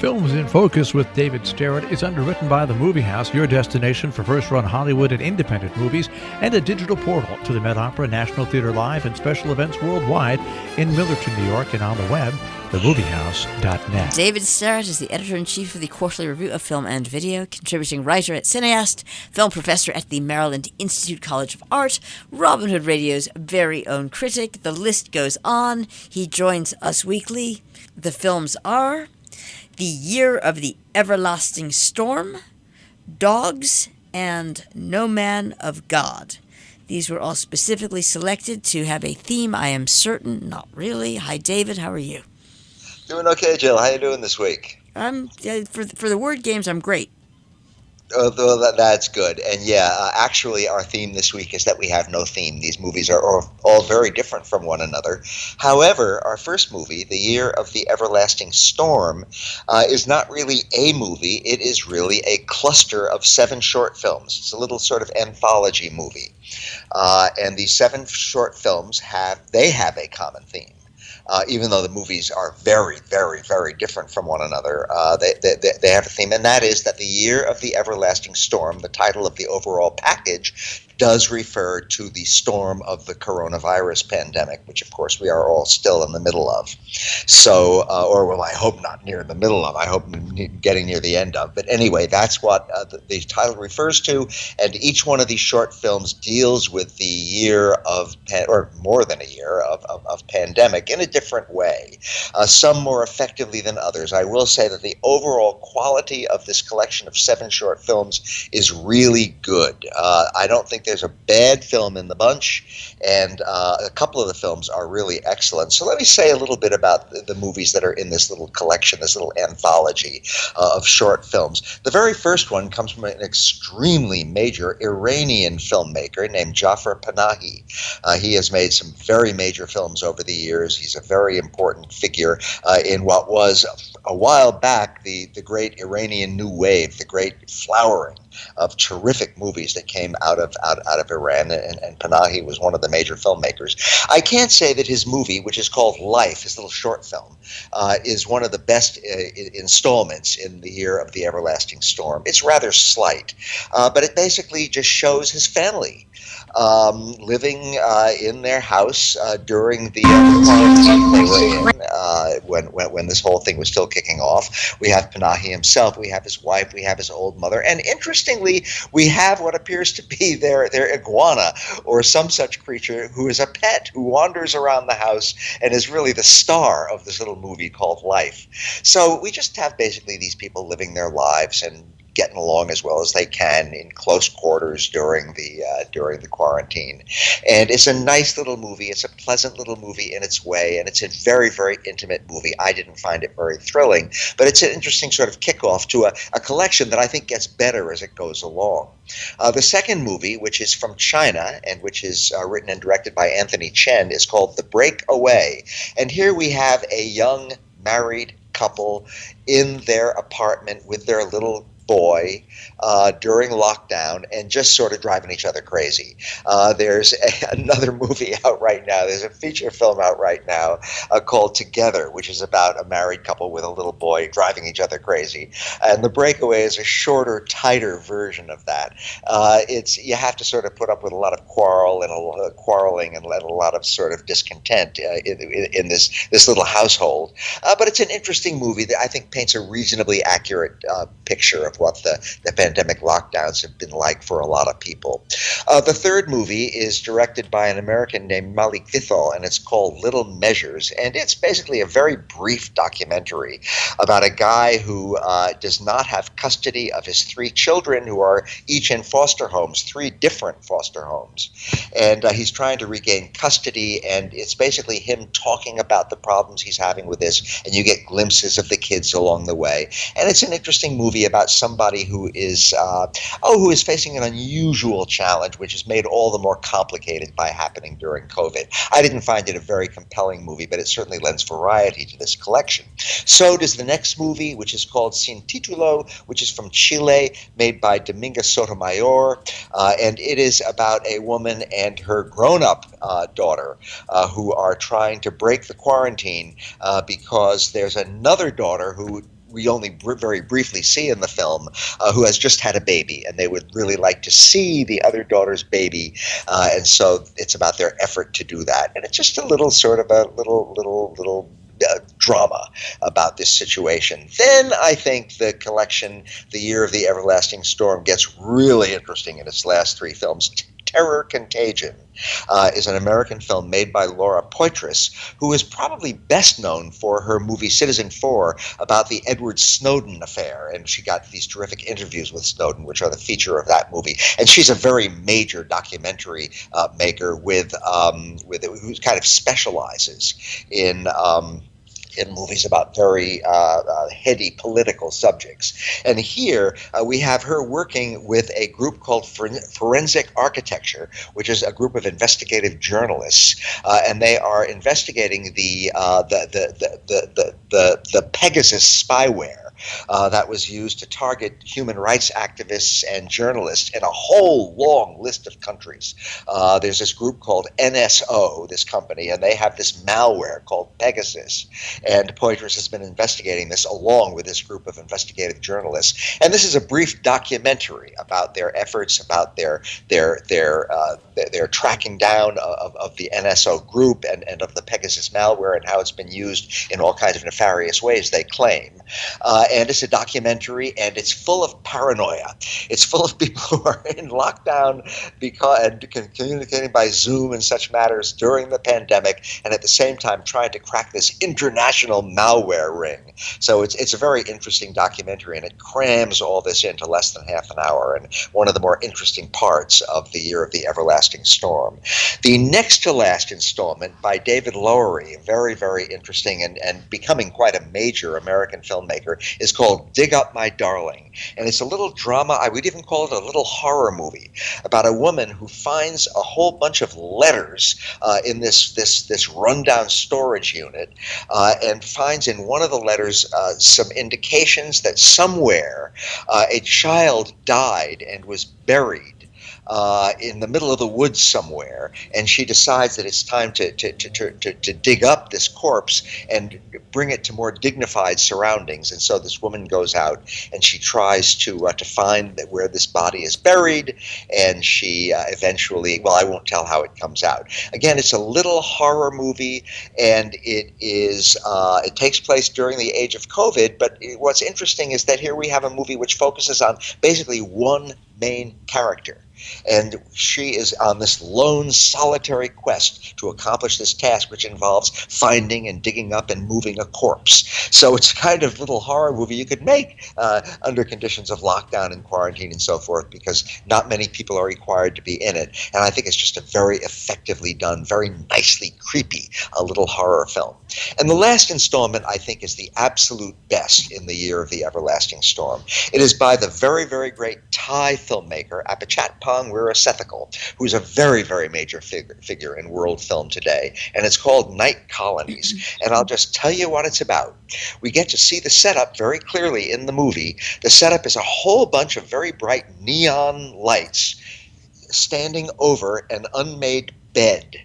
Films in Focus with David Sterritt is underwritten by The Movie House, your destination for first-run Hollywood and independent movies, and a digital portal to the Met Opera, National Theatre Live, and special events worldwide in Millerton, New York, and on the web, themoviehouse.net. David Sterritt is the editor-in-chief of the Quarterly Review of Film and Video, contributing writer at Cineast, film professor at the Maryland Institute College of Art, Robin Hood Radio's very own critic. The list goes on. He joins us weekly. The films are The Year of the Everlasting Storm, Dogs, and No Man of God. These were all specifically selected to have a theme, I am certain. Not really. Hi, David. How are you? Doing okay, Jill. How you doing this week? For the word games, I'm great. Well, that's good. And actually our theme this week is that we have no theme. These movies are all very different from one another. However, our first movie, The Year of the Everlasting Storm, is not really a movie. It is really a cluster of 7 short films. It's a little sort of anthology movie. And these 7 short films have a common theme. Even though the movies are very, very, very different from one another, they have a theme, and that is that The Year of the Everlasting Storm, the title of the overall package, does refer to the storm of the coronavirus pandemic, which, of course, we are all still in the middle of. So, I hope not near the middle of. I hope getting near the end of. But anyway, that's what the title refers to, and each one of these short films deals with the year of, or more than a year, of pandemic in a different way, some more effectively than others. I will say that the overall quality of this collection of 7 short films is really good. I don't think there's a bad film in the bunch, and a couple of the films are really excellent. So let me say a little bit about the movies that are in this little collection, this little anthology of short films. The very first one comes from an extremely major Iranian filmmaker named Jafar Panahi. He has made some very major films over the years. He's a very important figure in what was, a while back, the great Iranian New Wave, the great flowering of terrific movies that came out of Iran, and Panahi was one of the major filmmakers. I can't say that his movie, which is called Life, his little short film, is one of the best installments in The Year of the Everlasting Storm. It's rather slight, but it basically just shows his family living in their house during the quarantine they were in, when this whole thing was still kicking off. We have Panahi himself, we have his wife, we have his old mother, and interestingly, we have what appears to be their iguana or some such creature who is a pet who wanders around the house and is really the star of this little movie called Life. So we just have basically these people living their lives and getting along as well as they can in close quarters during the quarantine. And it's a nice little movie. It's a pleasant little movie in its way, and it's a very, very intimate movie. I didn't find it very thrilling, but it's an interesting sort of kickoff to a collection that I think gets better as it goes along. The second movie, which is from China and which is written and directed by Anthony Chen, is called The Breakaway. And here we have a young married couple in their apartment with their little boy during lockdown and just sort of driving each other crazy. There's another movie out right now. There's a feature film out right now called Together, which is about a married couple with a little boy driving each other crazy. And The Breakaway is a shorter, tighter version of that. You have to sort of put up with a lot of quarreling and a lot of sort of discontent in this little household. But it's an interesting movie that I think paints a reasonably accurate picture of what the pandemic lockdowns have been like for a lot of people. The third movie is directed by an American named Malik Vithal, and it's called Little Measures, and it's basically a very brief documentary about a guy who does not have custody of his 3 children who are each in foster homes, 3 different foster homes, and he's trying to regain custody, and it's basically him talking about the problems he's having with this, and you get glimpses of the kids along the way. And it's an interesting movie about somebody who is facing an unusual challenge, which is made all the more complicated by happening during COVID. I didn't find it a very compelling movie, but it certainly lends variety to this collection. So does the next movie, which is called Sin Titulo, which is from Chile, made by Dominga Sotomayor, and it is about a woman and her grown-up daughter who are trying to break the quarantine because there's another daughter who we only very briefly see in the film, who has just had a baby, and they would really like to see the other daughter's baby, and so it's about their effort to do that. And it's just a little sort of a little drama about this situation. Then I think the collection, The Year of the Everlasting Storm, gets really interesting in its last three films. Terror Contagion is an American film made by Laura Poitras, who is probably best known for her movie Citizen 4 about the Edward Snowden affair, and she got these terrific interviews with Snowden, which are the feature of that movie. And she's a very major documentary maker who kind of specializes in movies about very heady political subjects. And here we have her working with a group called Forensic Architecture, which is a group of investigative journalists, and they are investigating the Pegasus spyware that was used to target human rights activists and journalists in a whole long list of countries. There's this group called NSO, this company, and they have this malware called Pegasus. And Poitras has been investigating this along with this group of investigative journalists. And this is a brief documentary about their efforts, about their tracking down of the NSO group and of the Pegasus malware and how it's been used in all kinds of nefarious ways, they claim. And it's a documentary, and it's full of paranoia. It's full of people who are in lockdown and communicating by Zoom and such matters during the pandemic, and at the same time trying to crack this international malware ring. So it's a very interesting documentary, and it crams all this into less than half an hour, and one of the more interesting parts of The Year of the Everlasting Storm. The next to last installment by David Lowery, very, very interesting and becoming quite a major American filmmaker, is called Dig Up My Darling. And it's a little drama, I would even call it a little horror movie, about a woman who finds a whole bunch of letters in this rundown storage unit, and finds in one of the letters some indications that somewhere a child died and was buried in the middle of the woods somewhere, and she decides that it's time to dig up this corpse and bring it to more dignified surroundings. And so this woman goes out and she tries to find where this body is buried, and she eventually, well, I won't tell how it comes out. Again, it's a little horror movie, and it takes place during the age of COVID, but what's interesting is that here we have a movie which focuses on basically one main character. And she is on this lone, solitary quest to accomplish this task, which involves finding and digging up and moving a corpse. So it's a kind of little horror movie you could make under conditions of lockdown and quarantine and so forth, because not many people are required to be in it. And I think it's just a very effectively done, very nicely creepy little horror film. And the last installment, I think, is the absolute best in The Year of the Everlasting Storm. It is by the very, very great Thai filmmaker, Apichatpong Weerasethakul, who's a very, very major figure in world film today, and it's called Night Colonies. And I'll just tell you what it's about. We get to see the setup very clearly in the movie. The setup is a whole bunch of very bright neon lights standing over an unmade bed.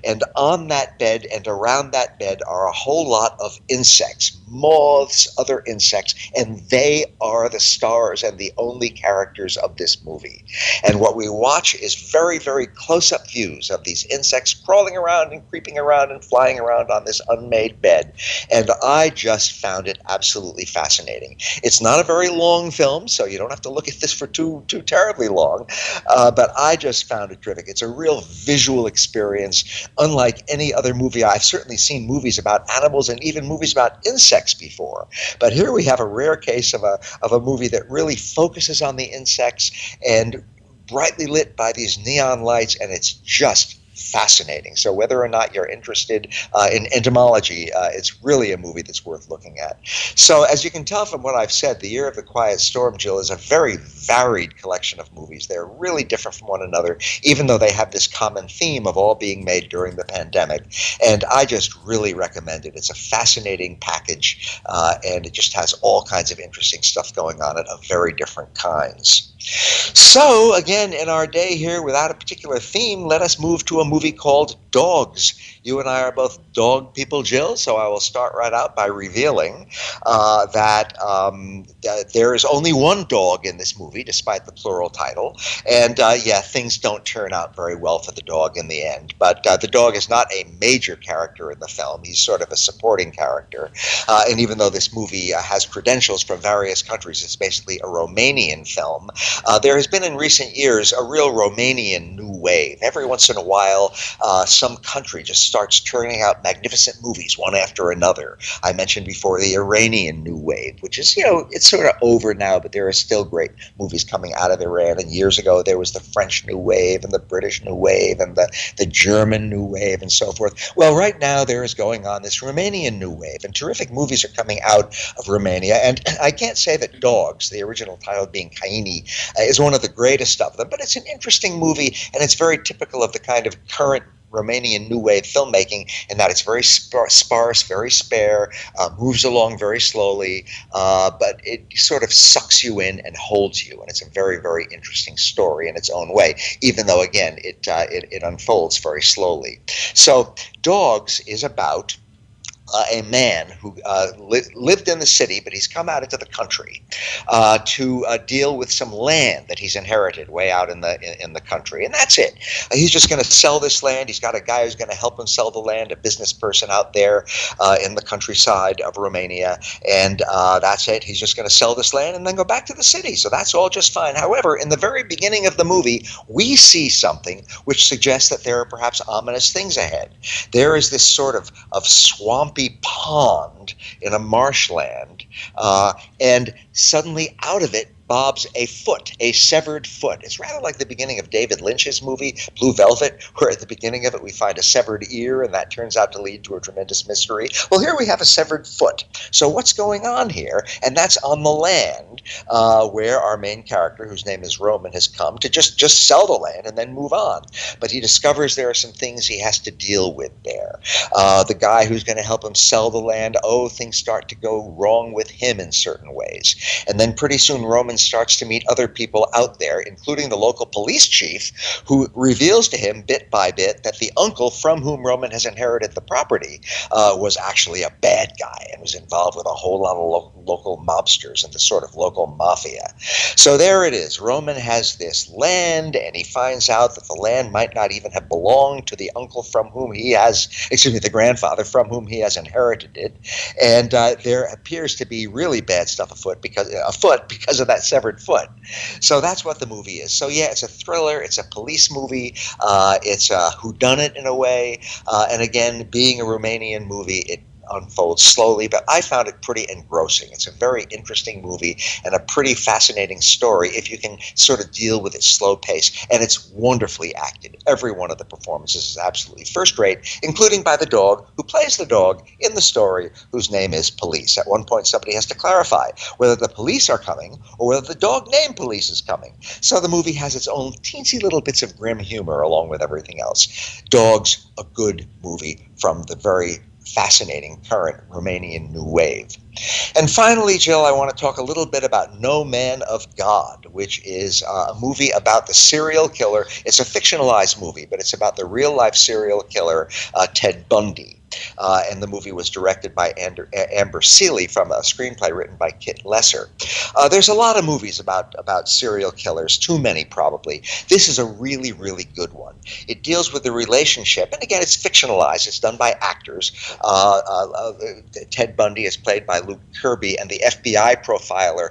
And on that bed and around that bed are a whole lot of insects, moths, other insects, and they are the stars and the only characters of this movie. And what we watch is very, very close-up views of these insects crawling around and creeping around and flying around on this unmade bed. And I just found it absolutely fascinating. It's not a very long film, so you don't have to look at this for too terribly long, but I just found it terrific. It's a real visual experience, unlike any other movie. I've certainly seen movies about animals and even movies about insects before, but here we have a rare case of a movie that really focuses on the insects and brightly lit by these neon lights, and it's just fascinating. So whether or not you're interested in entomology, it's really a movie that's worth looking at. So as you can tell from what I've said, The Year of the Quiet Storm, Jill, is a very varied collection of movies. They're really different from one another, even though they have this common theme of all being made during the pandemic. And I just really recommend it. It's a fascinating package, and it just has all kinds of interesting stuff going on it of very different kinds. So, again, in our day here, without a particular theme, let us move to a movie called Dogs. You and I are both dog people, Jill, so I will start right out by revealing that there is only one dog in this movie, despite the plural title. And things don't turn out very well for the dog in the end. But the dog is not a major character in the film. He's sort of a supporting character. And even though this movie has credentials from various countries, it's basically a Romanian film. There has been in recent years a real Romanian new wave. Every once in a while, some country just starts turning out magnificent movies one after another. I mentioned before the Iranian new wave, which is, it's sort of over now, but there are still great movies coming out of Iran. And years ago, there was the French new wave and the British new wave and the German new wave and so forth. Well, right now there is going on this Romanian new wave, and terrific movies are coming out of Romania. And I can't say that Dogs, the original title being Kaini, is one of the greatest of them, but it's an interesting movie, and it's very typical of the kind of current Romanian New Wave filmmaking in that it's very sparse, very spare, moves along very slowly, but it sort of sucks you in and holds you. And it's a very, very interesting story in its own way, even though, again, it unfolds very slowly. So Dogs is about a man who lived in the city, but he's come out into the country to deal with some land that he's inherited way out in the country, and that's it. He's just going to sell this land. He's got a guy who's going to help him sell the land, a business person out there in the countryside of Romania, and that's it. He's just going to sell this land and then go back to the city. So that's all just fine. However, in the very beginning of the movie, we see something which suggests that there are perhaps ominous things ahead. There is this sort of swamp pond in a marshland, and suddenly out of it bobs a foot, a severed foot. It's rather like the beginning of David Lynch's movie, Blue Velvet, where at the beginning of it we find a severed ear, and that turns out to lead to a tremendous mystery. Well, here we have a severed foot. So what's going on here? And that's on the land where our main character, whose name is Roman, has come to just sell the land and then move on. But he discovers there are some things he has to deal with there. The guy who's going to help him sell the land, things start to go wrong with him in certain ways. And then pretty soon Roman starts to meet other people out there, including the local police chief, who reveals to him bit by bit that the uncle from whom Roman has inherited the property was actually a bad guy and was involved with a whole lot of local mobsters and the sort of local mafia. So there it is. Roman has this land, and he finds out that the land might not even have belonged to the uncle from whom he has, the grandfather from whom he has inherited it. And there appears to be really bad stuff afoot because of that severed foot. So that's what the movie is. So yeah, it's a thriller, it's a police movie, it's a whodunit in a way, and again, being a Romanian movie, it unfolds slowly, but I found it pretty engrossing. It's a very interesting movie and a pretty fascinating story if you can sort of deal with its slow pace, and it's wonderfully acted. Every one of the performances is absolutely first rate, including by the dog who plays the dog in the story, whose name is Police. At one point somebody has to clarify whether the police are coming or whether the dog named Police is coming. So the movie has its own teensy little bits of grim humor along with everything else. Dogs, a good movie from the very fascinating current Romanian New Wave. And finally, Jill, I want to talk a little bit about No Man of God, which is a movie about the serial killer. It's a fictionalized movie, but it's about the real-life serial killer, Ted Bundy. And the movie was directed by Amber Seeley from a screenplay written by Kit Lesser. There's a lot of movies about serial killers, too many probably. This is a really, really good one. It deals with the relationship, and again, it's fictionalized. It's done by actors. Ted Bundy is played by Luke Kirby, and the FBI profiler,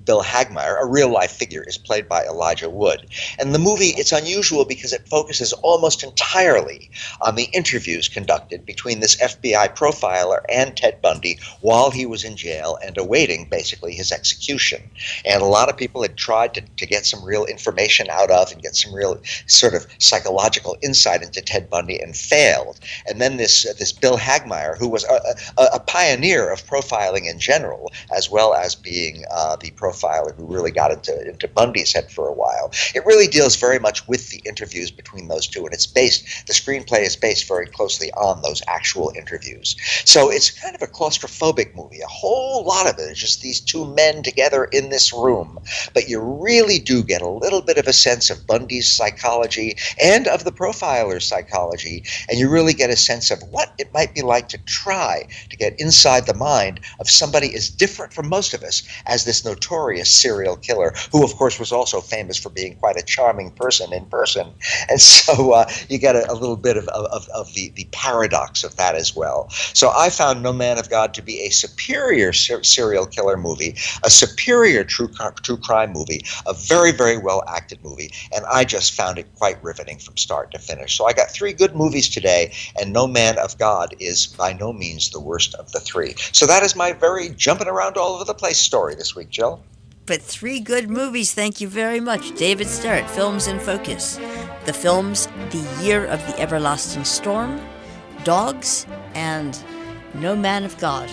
Bill Hagmaier, a real-life figure, is played by Elijah Wood. And the movie, it's unusual because it focuses almost entirely on the interviews conducted between this FBI profiler and Ted Bundy while he was in jail and awaiting basically his execution. And a lot of people had tried to get some real information out of and get some real sort of psychological insight into Ted Bundy and failed. And then this Bill Hagmaier, who was a pioneer of profiling in general, as well as being the profiler who really got into Bundy's head for a while, it really deals very much with the interviews between those two, and the screenplay is based very closely on those those actual interviews. So it's kind of a claustrophobic movie. A whole lot of it is just these two men together in this room. But you really do get a little bit of a sense of Bundy's psychology and of the profiler's psychology, and you really get a sense of what it might be like to try to get inside the mind of somebody as different from most of us as this notorious serial killer, who of course was also famous for being quite a charming person in person. And so you get a little bit of the paradox of that as well. So I found No Man of God to be a superior serial killer movie, a superior true crime movie, a very, very well acted movie, and I just found it quite riveting from start to finish. So I got 3 good movies today, and No Man of God is by no means the worst of the 3. So that is my very jumping around all over the place story this week, Jill. But 3 good movies, thank you very much. David Sterritt, Films in Focus. The films The Year of the Everlasting Storm, Dogs, and No Man of God.